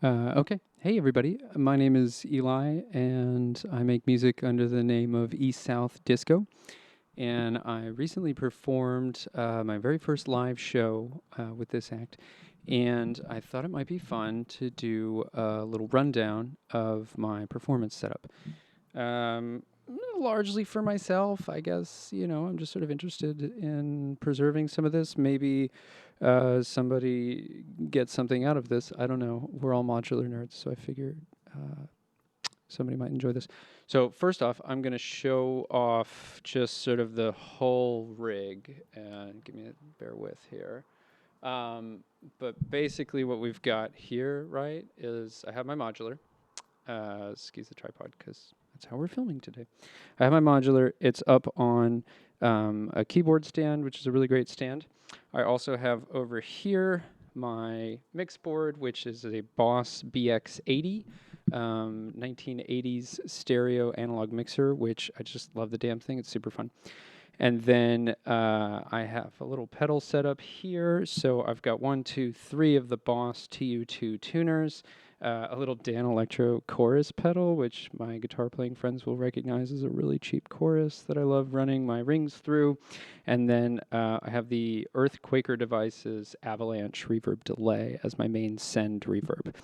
Okay. Hey, everybody. My name is Eli, and I make music under the name of East South Disco. And I recently performed my very first live show with this act. And I thought it might be fun to do a little rundown of my performance setup. Um, Largely for myself, I guess. I'm just sort of interested in preserving some of this. Maybe somebody gets something out of this. I don't know. We're all modular nerds, so I figured somebody might enjoy this. So first off, I'm going to show off just sort of the whole rig. And bear with here. But basically what we've got here, right, is I have my modular. Excuse the tripod because that's how we're filming today. I have my modular. It's up on a keyboard stand, which is a really great stand. I also have over here my mix board, which is a Boss BX80, 1980s stereo analog mixer, which I just love the damn thing. It's super fun. And then I have a little pedal set up here. So I've got 1, 2, 3 of the Boss TU2 tuners, a little Dan Electro chorus pedal, which my guitar playing friends will recognize as a really cheap chorus that I love running my rings through. And then I have the Earthquaker Devices Avalanche reverb delay as my main send reverb.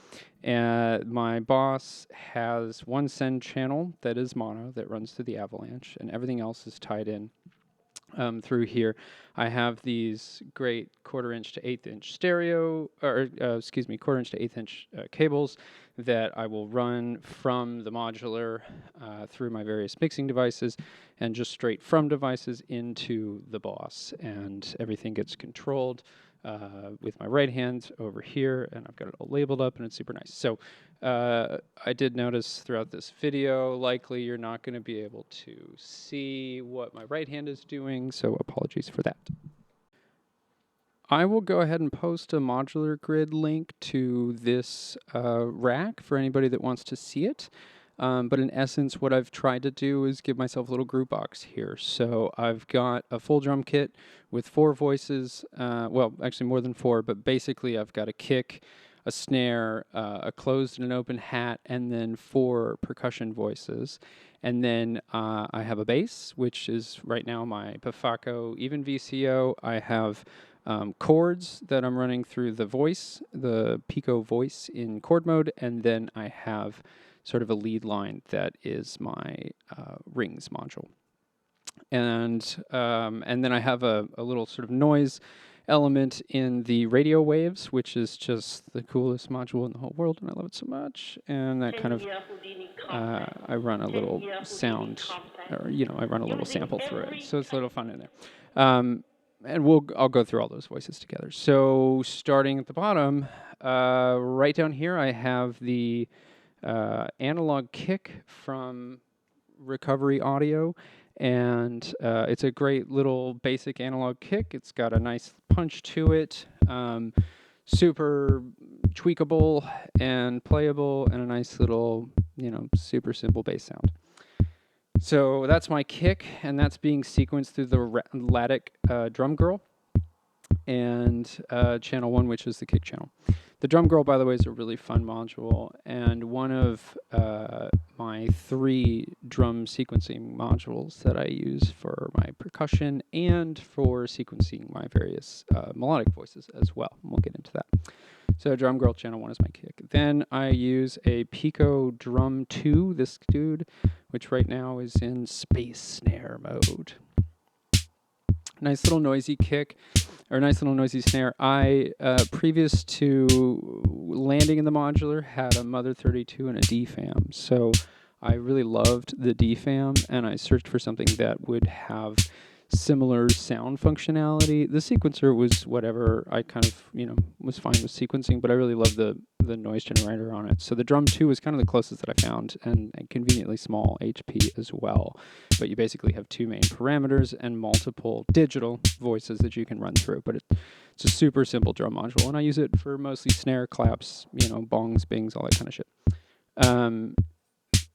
And my Boss has one send channel that is mono that runs through the Avalanche, and everything else is tied in through here. I have these great 1/4 inch to 1/8 inch stereo, or 1/4 inch to 1/8 inch cables that I will run from the modular through my various mixing devices and just straight from devices into the Boss. And everything gets controlled with my right hand over here, and I've got it all labeled up, and it's super nice. So I did notice throughout this video, likely you're not going to be able to see what my right hand is doing, so apologies for that. I will go ahead and post a modular grid link to this rack for anybody that wants to see it. But in essence, what I've tried to do is give myself a little group box here. So I've got a full drum kit with 4 voices. Well, actually more than 4, but basically I've got a kick, a snare, a closed and an open hat, and then 4 percussion voices. And then I have a bass, which is right now my Pafaco even VCO. I have chords that I'm running through the voice, the Pico voice in chord mode, and then I have sort of a lead line that is my rings module. And then I have a little sort of noise element in the radio waves, which is just the coolest module in the whole world, and I love it so much. And that kind of, I run a little sound, or I run a little sample through it, so it's a little fun in there. And I'll go through all those voices together. So starting at the bottom, right down here, I have the analog kick from Recovery Audio, and it's a great little basic analog kick. It's got a nice punch to it, super tweakable and playable, and a nice little, super simple bass sound. So that's my kick, and that's being sequenced through the Laddick Drum Girl and channel 1, which is the kick channel. The Drum Girl, by the way, is a really fun module, and one of my 3 drum sequencing modules that I use for my percussion and for sequencing my various melodic voices as well. And we'll get into that. So Drum Girl channel 1 is my kick. Then I use a Pico Drum 2, this dude, which right now is in space snare mode. Nice little noisy kick, or nice little noisy snare. I, previous to landing in the modular, had a Mother 32 and a DFAM. So I really loved the DFAM, and I searched for something that would have similar sound functionality. The sequencer was whatever. I kind of, was fine with sequencing, but I really loved the noise generator on it. So the Drum 2 was kind of the closest that I found, and conveniently small HP as well. But you basically have 2 main parameters and multiple digital voices that you can run through. But it's a super simple drum module, and I use it for mostly snare, claps, bongs, bings, all that kind of shit.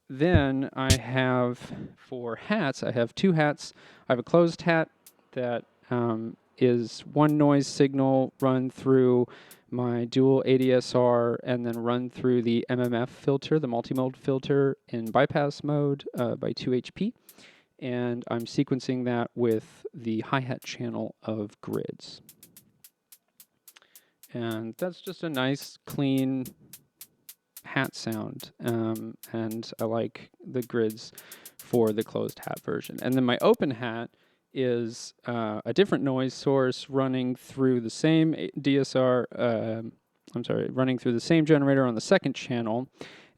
Then I have, for hats, I have 2 hats. I have a closed hat that is one noise signal run through my dual ADSR and then run through the MMF filter, the multimode filter in bypass mode by 2 HP. And I'm sequencing that with the hi-hat channel of grids. And that's just a nice, clean hat sound, and I like the grids for the closed hat version. And then my open hat is a different noise source running through the same running through the same generator on the second channel,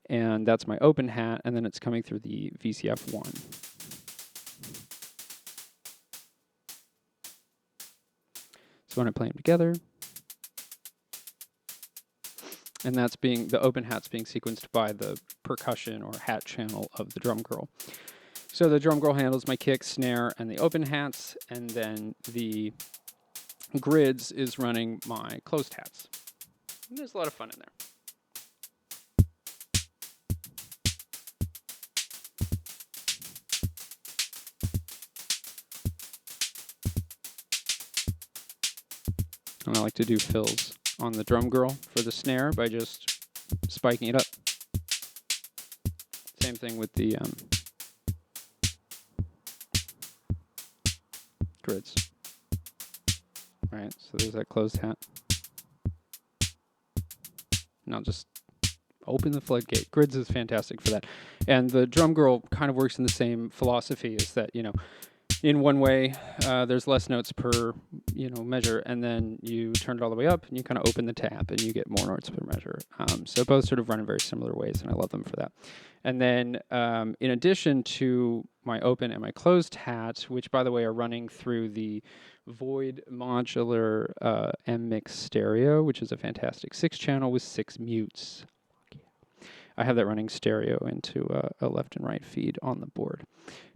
and that's my open hat, and then it's coming through the VCF1. So when I play them together, and that's the open hat's being sequenced by the percussion or hat channel of the drum girl. So the drum girl handles my kick, snare, and the open hats, and then the grids is running my closed hats. And there's a lot of fun in there. And I like to do fills on the drum girl for the snare by just spiking it up. Same thing with the grids. All right, so there's that closed hat. And I'll just open the floodgate. Grids is fantastic for that. And the drum girl kind of works in the same philosophy, is that, in one way, there's less notes per, measure, and then you turn it all the way up, and you kind of open the tap, and you get more notes per measure. So both sort of run in very similar ways, and I love them for that. And then, in addition to my open and my closed hat, which, by the way, are running through the Void Modular M-Mix stereo, which is a fantastic 6-channel with 6 mutes. I have that running stereo into a left and right feed on the board.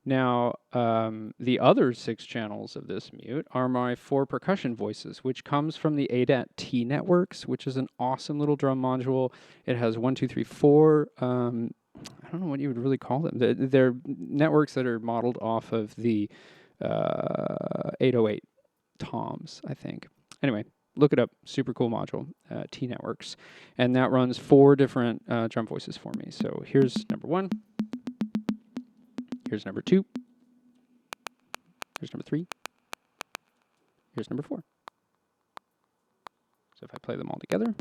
Now, the other 6 channels of this mute are my 4 percussion voices, which comes from the ADAT-T networks, which is an awesome little drum module. It has 1, 2, 3, 4. I don't know what you would really call them. They're networks that are modeled off of the 808 toms, I think. Anyway, look it up. Super cool module, T networks. And that runs 4 different drum voices for me. So here's number 1. Here's number 2. Here's number 3. Here's number 4. So if I play them all together.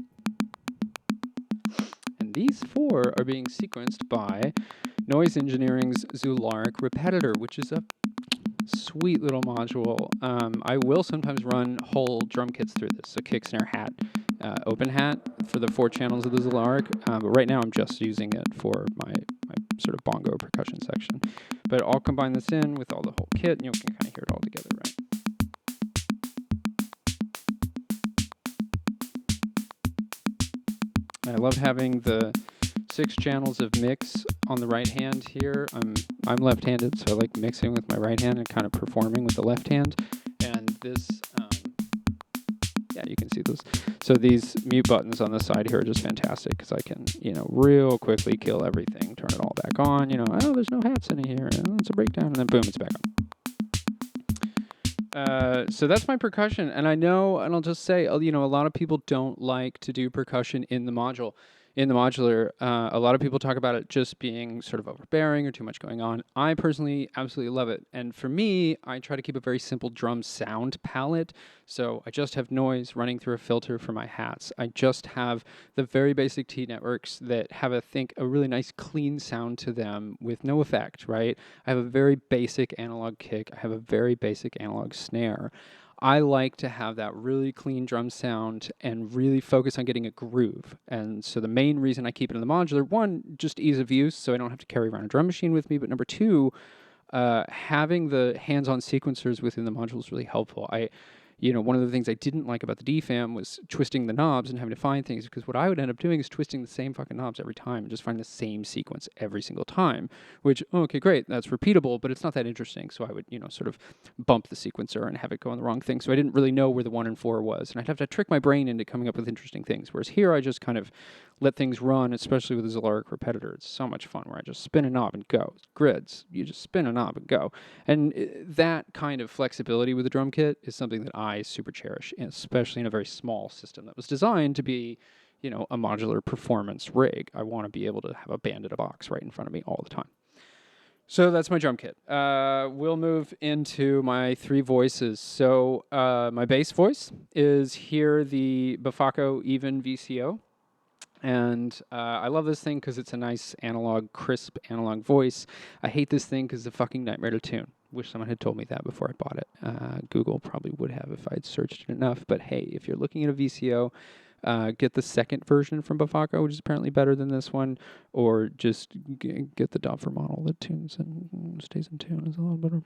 And these 4 are being sequenced by Noise Engineering's Zularic Repetitor, which is a sweet little module. I will sometimes run whole drum kits through this, so kick, snare, hat, open hat for the 4 channels of the Zularic, but right now I'm just using it for my sort of bongo percussion section. But I'll combine this in with all the whole kit, and you can kind of hear it all together, right? I love having the 6 channels of mix on the right hand here. I'm left-handed, so I like mixing with my right hand and kind of performing with the left hand. And this, yeah, you can see those. So these mute buttons on the side here are just fantastic because I can, real quickly kill everything, turn it all back on. Oh, there's no hats in here. Oh, it's a breakdown, and then boom, it's back on. So that's my percussion, and I know, and I'll just say, a lot of people don't like to do percussion in the module. In the modular, a lot of people talk about it just being sort of overbearing or too much going on. I personally absolutely love it. And for me, I try to keep a very simple drum sound palette. So I just have noise running through a filter for my hats. I just have the very basic T networks that have, I think, a really nice clean sound to them with no effect, right? I have a very basic analog kick. I have a very basic analog snare. I like to have that really clean drum sound and really focus on getting a groove. And so the main reason I keep it in the modular, 1, just ease of use, so I don't have to carry around a drum machine with me. But number 2, having the hands-on sequencers within the module is really helpful. One of the things I didn't like about the DFAM was twisting the knobs and having to find things, because what I would end up doing is twisting the same fucking knobs every time and just find the same sequence every single time, which, okay, great, that's repeatable, but it's not that interesting. So I would, sort of bump the sequencer and have it go on the wrong thing. So I didn't really know where the 1 and 4 was, and I'd have to trick my brain into coming up with interesting things. Whereas here, I just kind of let things run, especially with a Zolaric repetitor. It's so much fun where I just spin a knob and go. Grids, you just spin a knob and go. And that kind of flexibility with the drum kit is something that I super cherish, especially in a very small system that was designed to be, you know, a modular performance rig. I want to be able to have a band in a box right in front of me all the time. So that's my drum kit. We'll move into my 3 voices. So my bass voice is here the Bafaco Even VCO. And I love this thing because it's a nice analog, crisp analog voice. I hate this thing because it's a fucking nightmare to tune. Wish someone had told me that before I bought it. Google probably would have if I'd searched it enough. But hey, if you're looking at a VCO, get the second version from Bafaco, which is apparently better than this one, or just get the Doppler model that tunes and stays in tune. It's a lot better.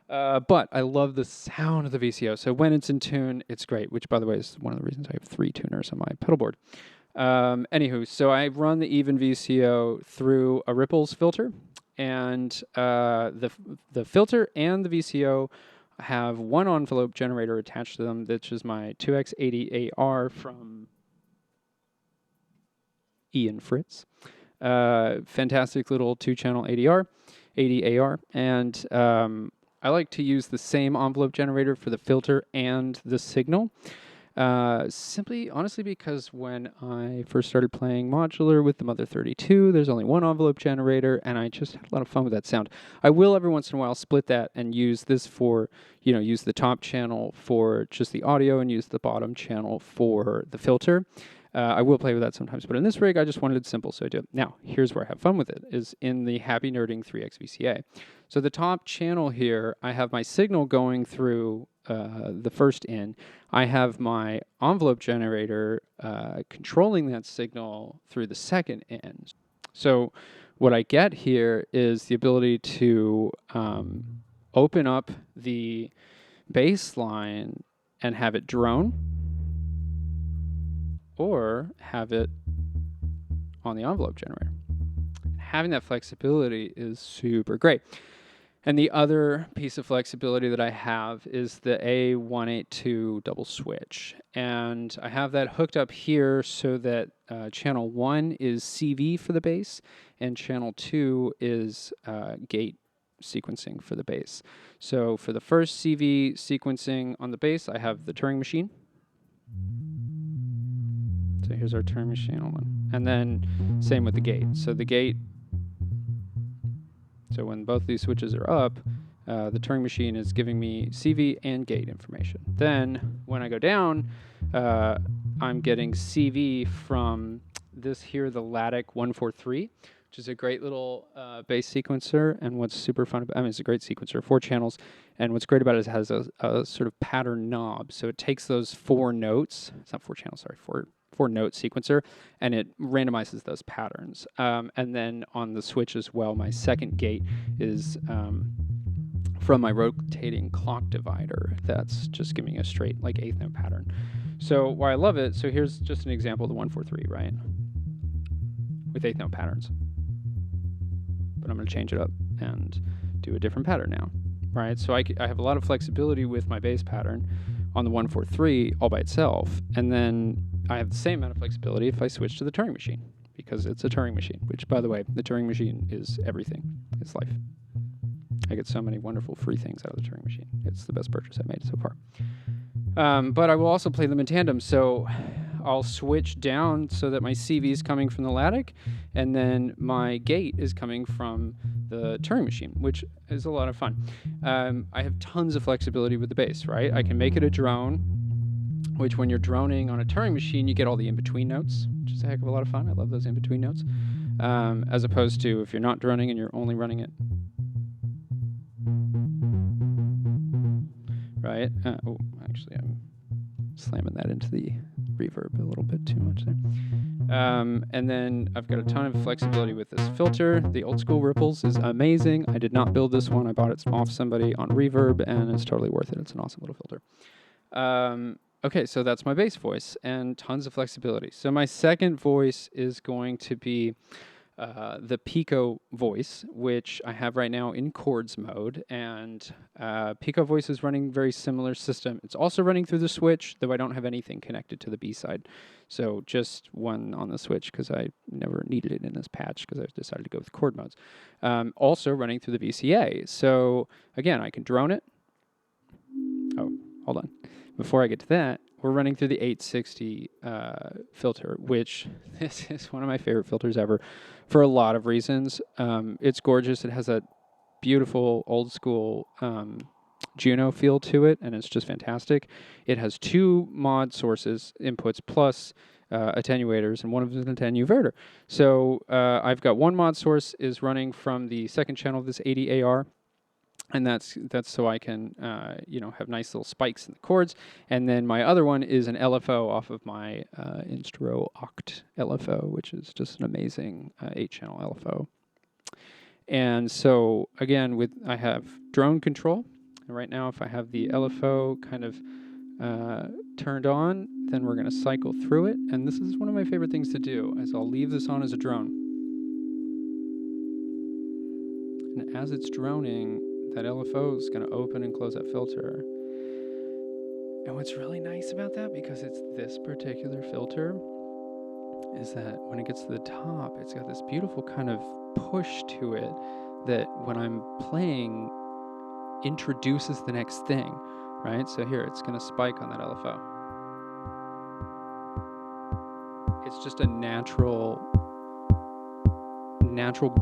But I love the sound of the VCO. So when it's in tune, it's great, which, by the way, is one of the reasons I have 3 tuners on my pedal board. Anywho, so I run the Even VCO through a Ripples filter, and the filter and the VCO have one envelope generator attached to them, which is my 2X80AR from Ian Fritz. Fantastic little 2-channel 80AR, and I like to use the same envelope generator for the filter and the signal. Simply, honestly, because when I first started playing modular with the Mother 32, there's only one envelope generator, and I just had a lot of fun with that sound. I will every once in a while split that and use this for, you know, use the top channel for just the audio and use the bottom channel for the filter. I will play with that sometimes, but in this rig, I just wanted it simple, so I do it. Now, here's where I have fun with it, is in the Happy Nerding 3X VCA. So the top channel here, I have my signal going through the first in. I have my envelope generator controlling that signal through the second in. So what I get here is the ability to open up the bass line and have it drone, or have it on the envelope generator. Having that flexibility is super great. And the other piece of flexibility that I have is the A182 double switch. And I have that hooked up here so that channel 1 is CV for the bass, and channel 2 is gate sequencing for the bass. So for the first CV sequencing on the bass, I have the Turing machine. So here's our Turing machine one. And then same with the gate. So the gate, so when both these switches are up, the Turing machine is giving me CV and gate information. Then when I go down, I'm getting CV from this here, the Lattic 143, which is a great little bass sequencer. And what's super fun about, I mean, it's a great sequencer, 4 channels. And what's great about it is it has a sort of pattern knob. So it takes those 4 notes, it's not 4 channels, sorry, 4 note sequencer, and it randomizes those patterns. And then on the switch as well, my second gate is from my rotating clock divider. That's just giving a straight, like, 8th note pattern. So why I love it, so here's just an example of the 143, right? With 8th note patterns. But I'm going to change it up and do a different pattern now, right? So I have a lot of flexibility with my bass pattern on the 143 all by itself, and then I have the same amount of flexibility if I switch to the Turing machine, because it's a Turing machine, which, by the way, the Turing machine is everything. It's life. I get so many wonderful free things out of the Turing machine. It's the best purchase I've made so far. But I will also play them in tandem, so I'll switch down so that my CV is coming from the Lattic, and then my gate is coming from the Turing machine, which is a lot of fun. I have tons of flexibility with the bass, right? I can make it a drone, which when you're droning on a Turing machine, you get all the in-between notes, which is a heck of a lot of fun. I love those in-between notes. As opposed to if you're not droning and you're only running it. Right? Oh, actually, I'm slamming that into the reverb a little bit too much there. And then I've got a ton of flexibility with this filter. The old school Ripples is amazing. I did not build this one. I bought it off somebody on Reverb, and it's totally worth it. It's an awesome little filter. Okay, so that's my bass voice, and tons of flexibility. So my second voice is going to be the Pico voice, which I have right now in chords mode, and Pico voice is running very similar system. It's also running through the switch, though I don't have anything connected to the B side. So just one on the switch because I never needed it in this patch because I decided to go with chord modes. Also running through the VCA. So again, I can drone it. Oh, hold on. Before I get to that, we're running through the 860 filter, which this is one of my favorite filters ever for a lot of reasons. It's gorgeous. It has a beautiful old school Juno feel to it, and it's just fantastic. It has 2 mod sources inputs plus attenuators, and one of them is an attenuverter. So I've got one mod source is running from the second channel of this 80 AR. And that's so I can have nice little spikes in the chords. And then my other one is an LFO off of my Instro Oct LFO, which is just an amazing 8-channel LFO. And so again, I have drone control. And right now, if I have the LFO kind of turned on, then we're going to cycle through it. And this is one of my favorite things to do, is I'll leave this on as a drone. And as it's droning, that LFO is going to open and close that filter. And what's really nice about that, because it's this particular filter, is that when it gets to the top, it's got this beautiful kind of push to it that when I'm playing introduces the next thing, right? So here, it's going to spike on that LFO. It's just a natural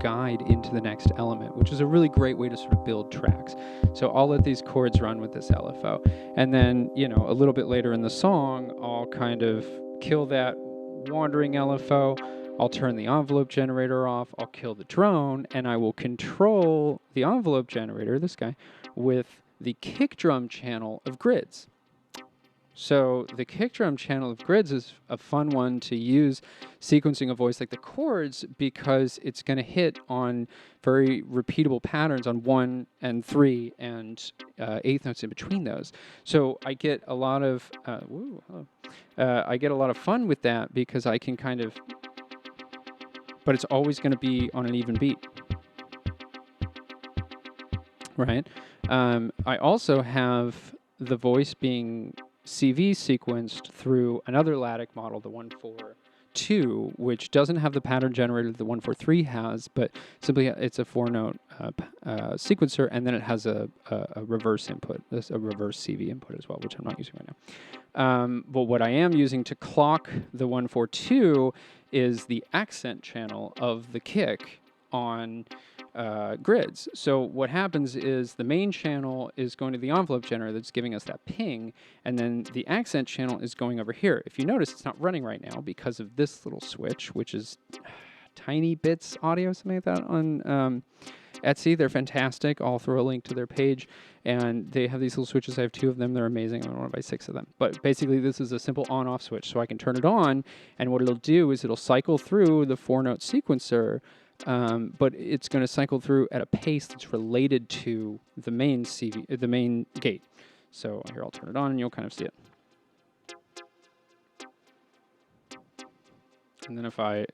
guide into the next element, which is a really great way to sort of build tracks. So I'll let these chords run with this LFO. And then, a little bit later in the song, I'll kind of kill that wandering LFO. I'll turn the envelope generator off. I'll kill the drone, and I will control the envelope generator, this guy, with the kick drum channel of grids. So the kick drum channel of grids is a fun one to use sequencing a voice like the chords, because it's going to hit on very repeatable patterns on 1 and 3 and 8th notes in between those. So I get a lot of fun with that, because I can kind of, but it's always going to be on an even beat, right? I also have the voice being CV sequenced through another Lattic model, the 142, which doesn't have the pattern generator that the 143 has, but simply it's a 4-note sequencer, and then it has a reverse input, a reverse CV input as well, which I'm not using right now. But what I am using to clock the 142 is the accent channel of the kick on grids. So what happens is the main channel is going to the envelope generator that's giving us that ping, and then the accent channel is going over here. If you notice, it's not running right now because of this little switch, which is Tiny Bits Audio, something like that, on Etsy. They're fantastic. I'll throw a link to their page, and they have these little switches. I have 2 of them. They're amazing. I want to buy 6 of them. But basically, this is a simple on-off switch, so I can turn it on, and what it'll do is it'll cycle through the 4-note sequencer, but it's going to cycle through at a pace that's related to the main CV, the main gate. So here, I'll turn it on, and you'll kind of see it. And then if I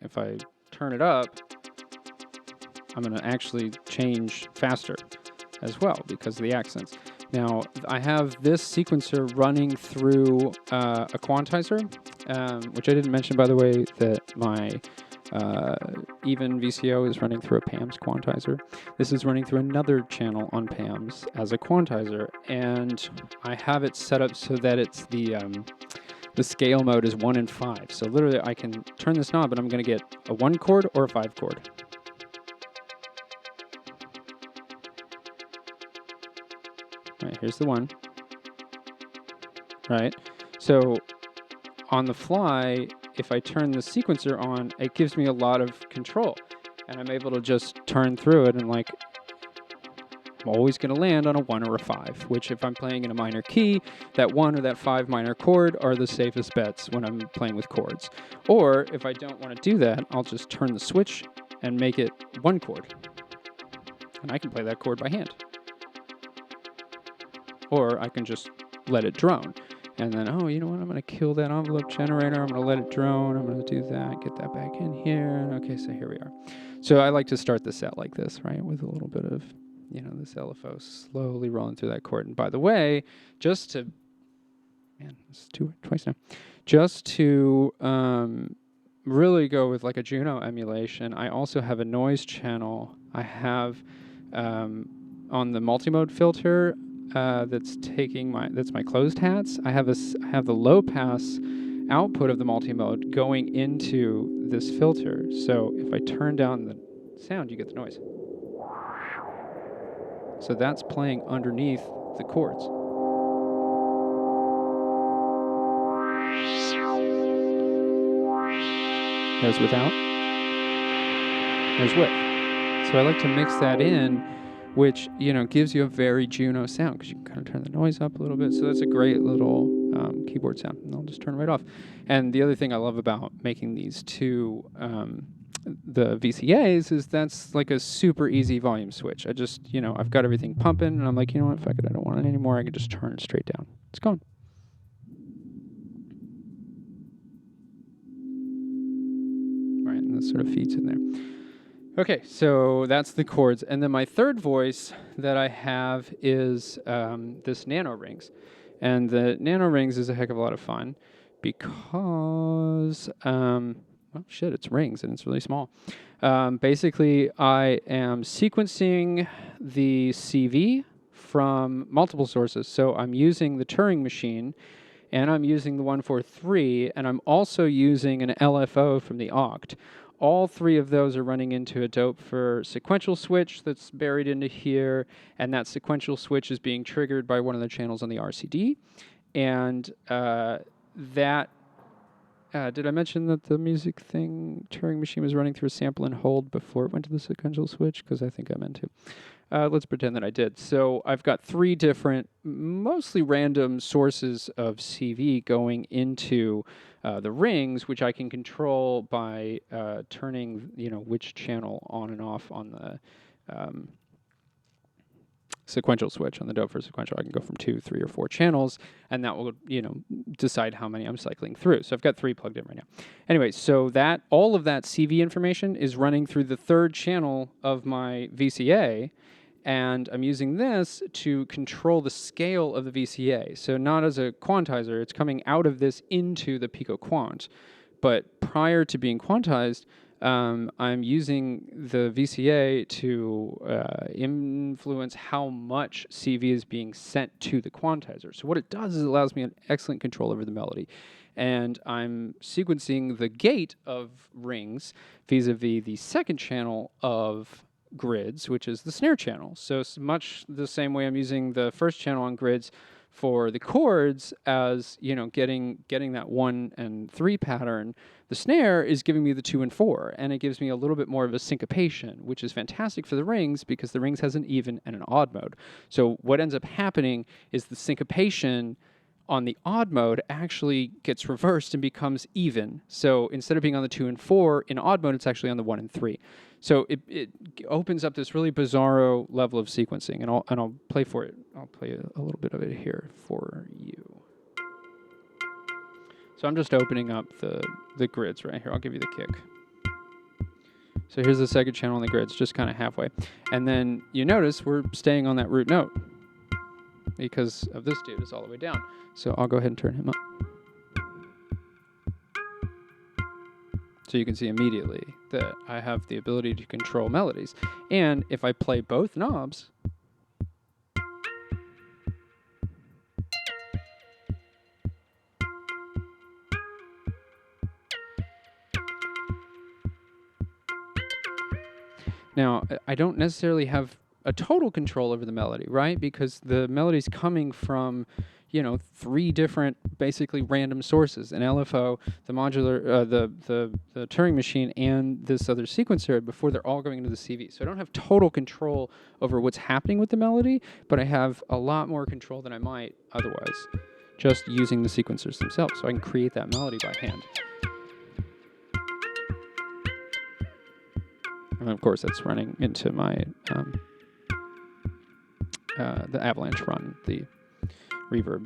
turn it up, I'm going to actually change faster as well because of the accents. Now, I have this sequencer running through a quantizer, which I didn't mention, by the way, that my even VCO is running through a PAMS quantizer. This is running through another channel on PAMS as a quantizer, and I have it set up so that it's the scale mode is 1 and 5. So literally I can turn this knob and I'm going to get a 1 chord or a 5 chord. All right, here's the 1. Right? So on the fly, if I turn the sequencer on, it gives me a lot of control, and I'm able to just turn through it, and like, I'm always going to land on a 1 or a 5, which if I'm playing in a minor key, that 1 or that 5 minor chord are the safest bets when I'm playing with chords. Or if I don't want to do that, I'll just turn the switch and make it 1 chord, and I can play that chord by hand. Or I can just let it drone. And then, oh, you know what? I'm going to kill that envelope generator. I'm going to let it drone. I'm going to do that, get that back in here. Okay, so here we are. So I like to start the set like this, right? With a little bit of, this LFO slowly rolling through that chord. And by the way, just to, it's twice now. Just to really go with like a Juno emulation, I also have a noise channel. I have on the multimode filter that's my closed hats. I have the low pass output of the multimode going into this filter. So if I turn down the sound, you get the noise. So that's playing underneath the chords. There's without. There's with. So I like to mix that in, which, gives you a very Juno sound because you can kind of turn the noise up a little bit. So that's a great little keyboard sound. And I'll just turn it right off. And the other thing I love about making these two, the VCAs, is that's like a super easy volume switch. I just, I've got everything pumping and I'm like, you know what, fuck it, I don't want it anymore. I can just turn it straight down. It's gone. Right, and that sort of feeds in there. Okay, so that's the chords. And then my third voice that I have is this nano rings. And the nano rings is a heck of a lot of fun because, it's rings and it's really small. Basically, I am sequencing the CV from multiple sources. So I'm using the Turing machine, and I'm using the 143, and I'm also using an LFO from the Oct. All three of those are running into a Doepfer sequential switch that's buried into here, and that sequential switch is being triggered by one of the channels on the RCD. And did I mention that the music thing, Turing machine, was running through a sample and hold before it went to the sequential switch? Because I think I meant to. Let's pretend that I did. So I've got three different, mostly random sources of CV going into the rings, which I can control by turning, which channel on and off on the sequential switch. On the Doepfer sequential, I can go from 2, 3, or 4 channels, and that will, decide how many I'm cycling through. So I've got 3 plugged in right now. Anyway, so that all of that CV information is running through the third channel of my VCA, and I'm using this to control the scale of the VCA. So not as a quantizer, it's coming out of this into the Pico Quant. But prior to being quantized, I'm using the VCA to influence how much CV is being sent to the quantizer. So what it does is it allows me an excellent control over the melody. And I'm sequencing the gate of rings vis-a-vis the second channel of grids, which is the snare channel. So it's much the same way I'm using the first channel on grids for the chords as, getting that 1 and 3 pattern. The snare is giving me the 2 and 4, and it gives me a little bit more of a syncopation, which is fantastic for the rings because the rings has an even and an odd mode. So what ends up happening is the syncopation on the odd mode actually gets reversed and becomes even. So instead of being on the 2 and 4, in odd mode, it's actually on the 1 and 3. So it opens up this really bizarro level of sequencing, and I'll play for it. I'll play a little bit of it here for you. So I'm just opening up the grids right here. I'll give you the kick. So here's the second channel on the grids, just kind of halfway. And then you notice we're staying on that root note because of this dude is all the way down. So I'll go ahead and turn him up. So you can see immediately that I have the ability to control melodies. And if I play both knobs, now I don't necessarily have a total control over the melody, right? Because the melody's coming from 3 different, basically random sources: an LFO, the modular, the Turing machine, and this other sequencer. Before they're all going into the CV, so I don't have total control over what's happening with the melody, but I have a lot more control than I might otherwise, just using the sequencers themselves. So I can create that melody by hand. And of course, that's running into my the Avalanche run, the reverb.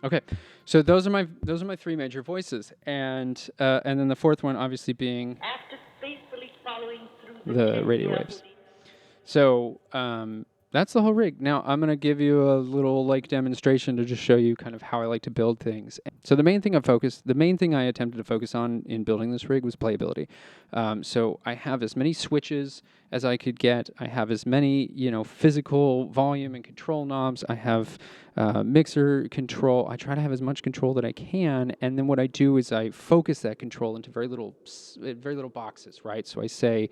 Okay, so those are my three major voices, and then the fourth one obviously being After faithfully following through the radio waves. So that's the whole rig. Now I'm gonna give you a little like demonstration to just show you kind of how I like to build things. So the main thing I attempted to focus on in building this rig was playability. So I have as many switches as I could get. I have as many physical volume and control knobs. I have mixer control. I try to have as much control that I can, and then what I do is I focus that control into very little boxes, right? So I say,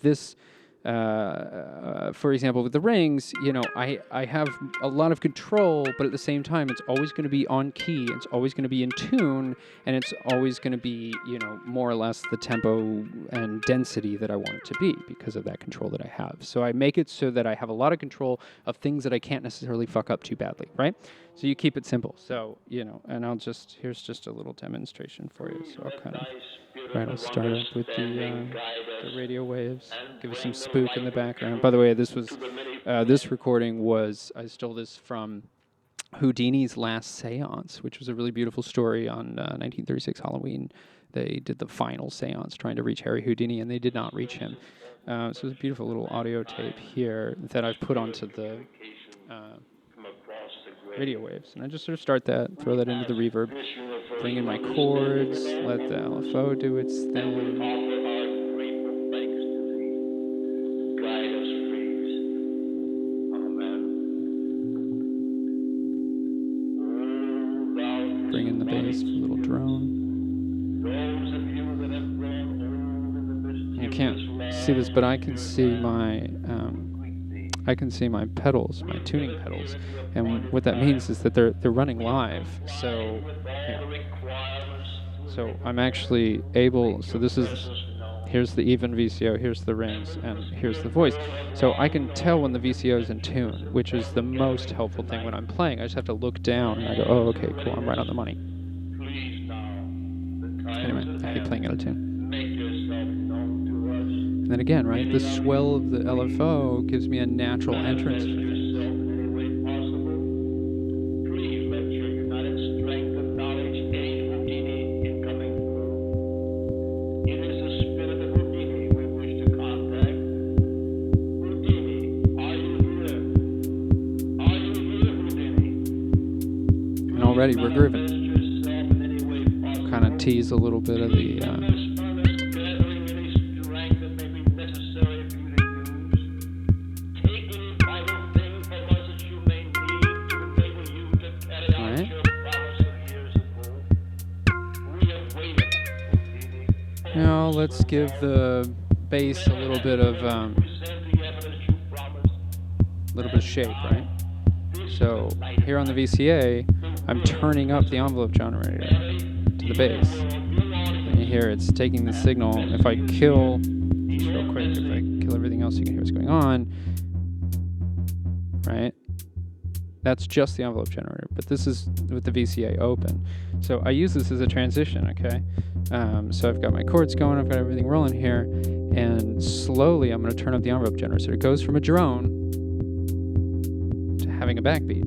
this. For example, with the rings, I have a lot of control, but at the same time, it's always going to be on key, it's always going to be in tune, and it's always going to be, more or less the tempo and density that I want it to be because of that control that I have. So I make it so that I have a lot of control of things that I can't necessarily fuck up too badly, right? So you keep it simple. So, and here's just a little demonstration for you. So I'll kind of, right, I'll start up with the radio waves, give us some spook in the background. By the way, this recording I stole this from Houdini's Last Seance, which was a really beautiful story on 1936 Halloween. They did the final seance trying to reach Harry Houdini, and they did not reach him. So it's a beautiful little audio tape here that I've put onto the radio waves. And I just sort of start that, throw that into the reverb, bring in my chords, let the LFO do its thing. Bring in the bass for a little drone. You can't see this, but I can see my pedals, my tuning pedals, and what that means is that they're running live. So I'm actually able. So here's the even VCO, here's the rings, and here's the voice. So I can tell when the VCO is in tune, which is the most helpful thing when I'm playing. I just have to look down and I go, oh, okay, cool, I'm right on the money. Anyway, I hate playing out of tune. And then again, right, the swell of the LFO gives me a natural entrance for things. And already we're grooving. Kind of tease a little bit of the Now let's give the bass a little bit of shape, right? So here on the VCA, I'm turning up the envelope generator to the bass. And you hear it's taking the signal. If I kill, just real quick, if I kill everything else, you can hear what's going on, right? That's just the envelope generator, but this is with the VCA open. So I use this as a transition, okay? So I've got my chords going, I've got everything rolling here, and slowly I'm going to turn up the envelope generator. So it goes from a drone to having a backbeat,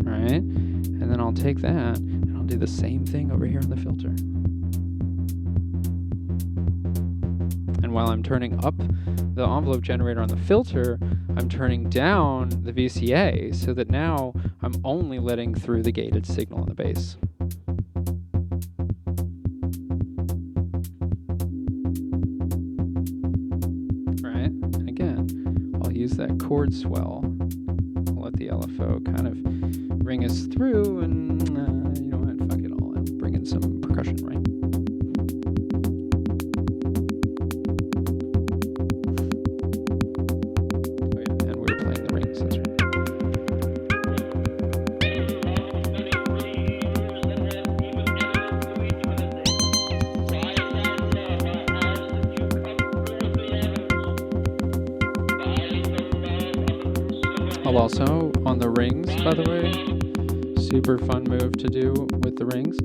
right? And then I'll take that and I'll do the same thing over here on the filter. And while I'm turning up the envelope generator on the filter, I'm turning down the VCA so that now I'm only letting through the gated signal on the bass. Right? And again, I'll use that chord swell. I'll let the LFO kind of ring us through, and you know what? Fuck it all. I'll bring in some percussion, right? Also, on the rings, by the way, super fun move to do with the rings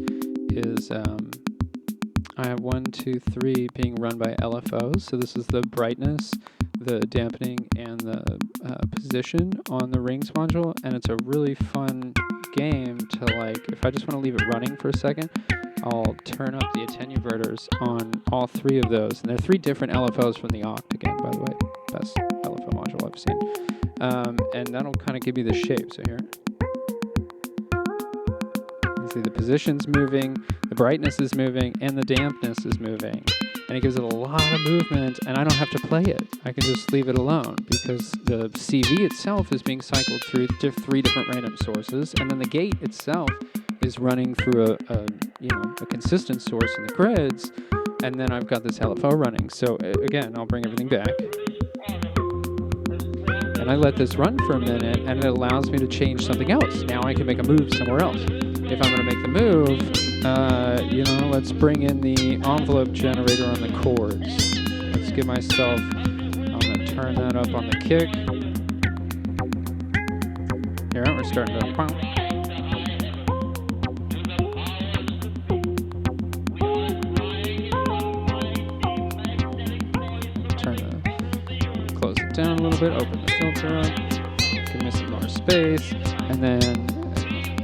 is I have 1, 2, 3 being run by LFOs. So this is the brightness, the dampening and the position on the rings module, and it's a really fun game to, like, if I just want to leave it running for a second, I'll turn up the attenuverters on all 3 of those, and they're 3 different LFOs from the Oct, again, by the way, best LFO module I've seen, and that'll kind of give me the shape. So here, you see the position's moving, the brightness is moving, and the dampness is moving. And it gives it a lot of movement, and I don't have to play it. I can just leave it alone because the CV itself is being cycled through 3 different random sources, and then the gate itself is running through a consistent source in the grids, and then I've got this LFO running. So again, I'll bring everything back, and I let this run for a minute, and it allows me to change something else. Now I can make a move somewhere else. If I'm going to make the move, let's bring in the envelope generator on the chords. Let's give myself, I'm going to turn that up on the kick. Here, we're starting to, close it down a little bit, open the filter up, give me some more space, and then,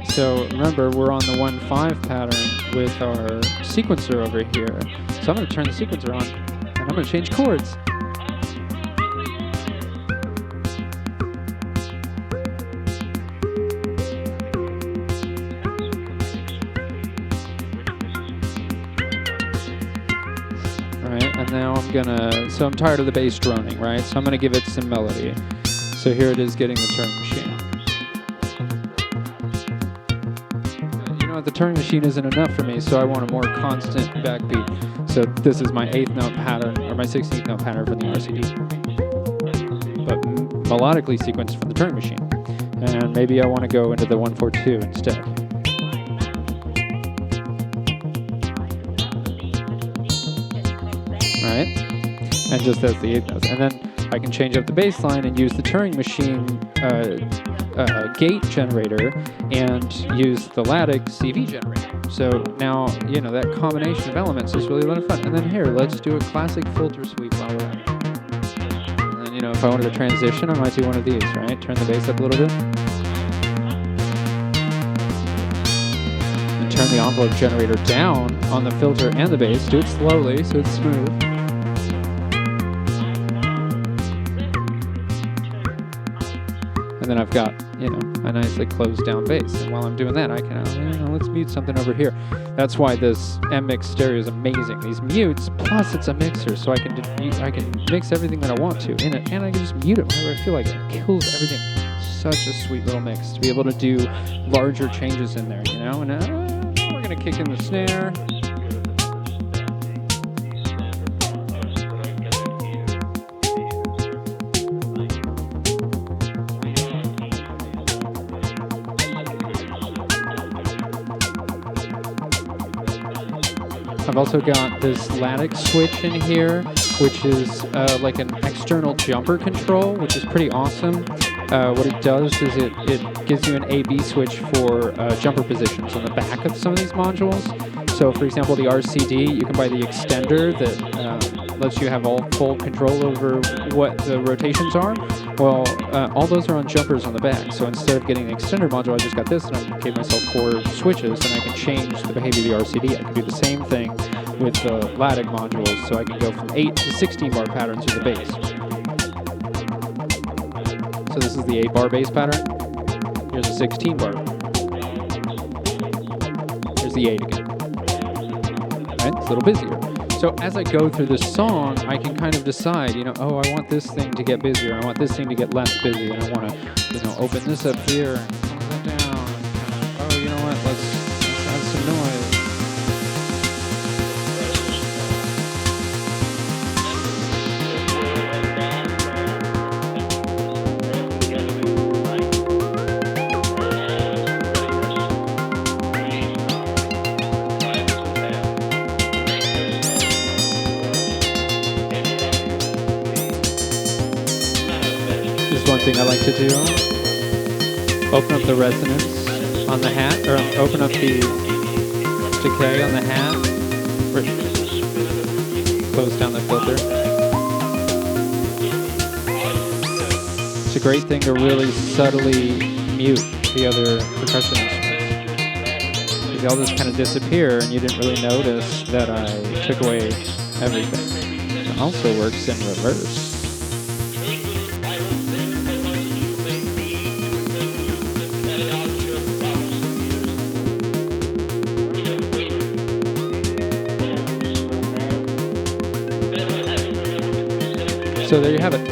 so remember, we're on the 1/5 pattern with our sequencer over here. So I'm going to turn the sequencer on, and I'm going to change chords. Right, and now so I'm tired of the bass droning, right? So I'm going to give it some melody. So here it is getting the Turing machine. The Turing machine isn't enough for me, so I want a more constant backbeat. So this is my 8th note pattern, or my 16th note pattern from the RCD, but melodically sequenced from the Turing machine. And maybe I want to go into the 1/4/2 instead. Right? And just as the 8th notes. And then I can change up the bass line and use the Turing machine gate generator and use the Lattic CV generator. So now, that combination of elements is really a lot of fun. And then here, let's do a classic filter sweep while we're at it. And then, if I wanted to transition, I might do one of these, right? Turn the bass up a little bit. And turn the envelope generator down on the filter and the bass. Do it slowly so it's smooth. And then I've got, a nicely closed down bass. And while I'm doing that, I can, let's mute something over here. That's why this M-Mix stereo is amazing. These mutes, plus it's a mixer, so I can mix everything that I want to in it, and I can just mute it whenever I feel like it. It kills everything. Such a sweet little mix to be able to do larger changes in there, And we're gonna kick in the snare. I've also got this Lattic switch in here, which is like an external jumper control, which is pretty awesome. What it does is it gives you an A-B switch for jumper positions on the back of some of these modules. So for example, the RCD, you can buy the extender that lets you have all full control over what the rotations are. Well, all those are on jumpers on the back. So instead of getting the extender module, I just got this, and I gave myself 4 switches, and I can change the behavior of the RCD. I can do the same thing with the Lattic modules, so I can go from 8 to 16 bar patterns with the bass. So this is the 8 bar bass pattern. Here's a 16 bar. Here's the 8 again. Right? It's a little busier. So as I go through this song, I can kind of decide, oh, I want this thing to get busier, I want this thing to get less busy, and I want to, open this up here, and close that down, and oh, you know what, let's add some noise. One thing I like to do, open up the resonance on the hat, or open up the decay on the hat, or close down the filter. it's a great thing to really subtly mute the other percussion instruments. Because they'll just kind of disappear and you didn't really notice that I took away everything. It also works in reverse. So there you have it.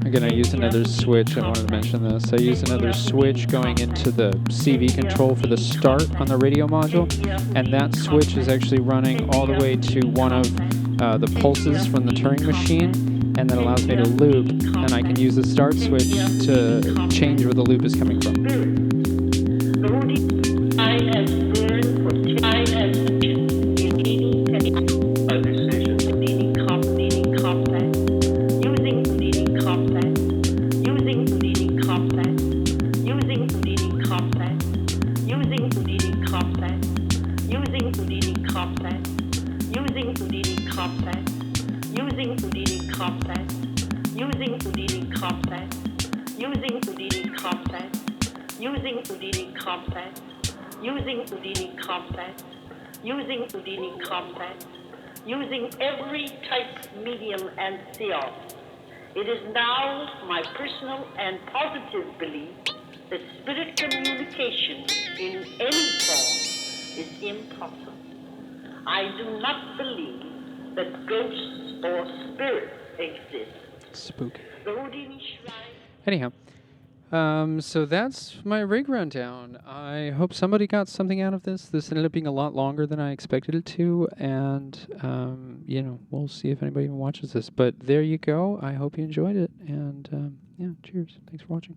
Again, I use another switch. I wanted to mention this. I use another switch going into the CV control for the start on the radio module, and that switch is actually running all the way to one of the pulses from the Turing machine, and that allows me to loop, and I can use the start switch to change where the loop is coming from. Using every type, medium, and theos. It is now my personal and positive belief that spirit communication in any form is impossible. I do not believe that ghosts or spirits exist. Spooky. The Houdini Shrine. Anyhow. So that's my rig rundown. I hope somebody got something out of this. This ended up being a lot longer than I expected it to, and, we'll see if anybody even watches this. But there you go. I hope you enjoyed it, and, cheers. Thanks for watching.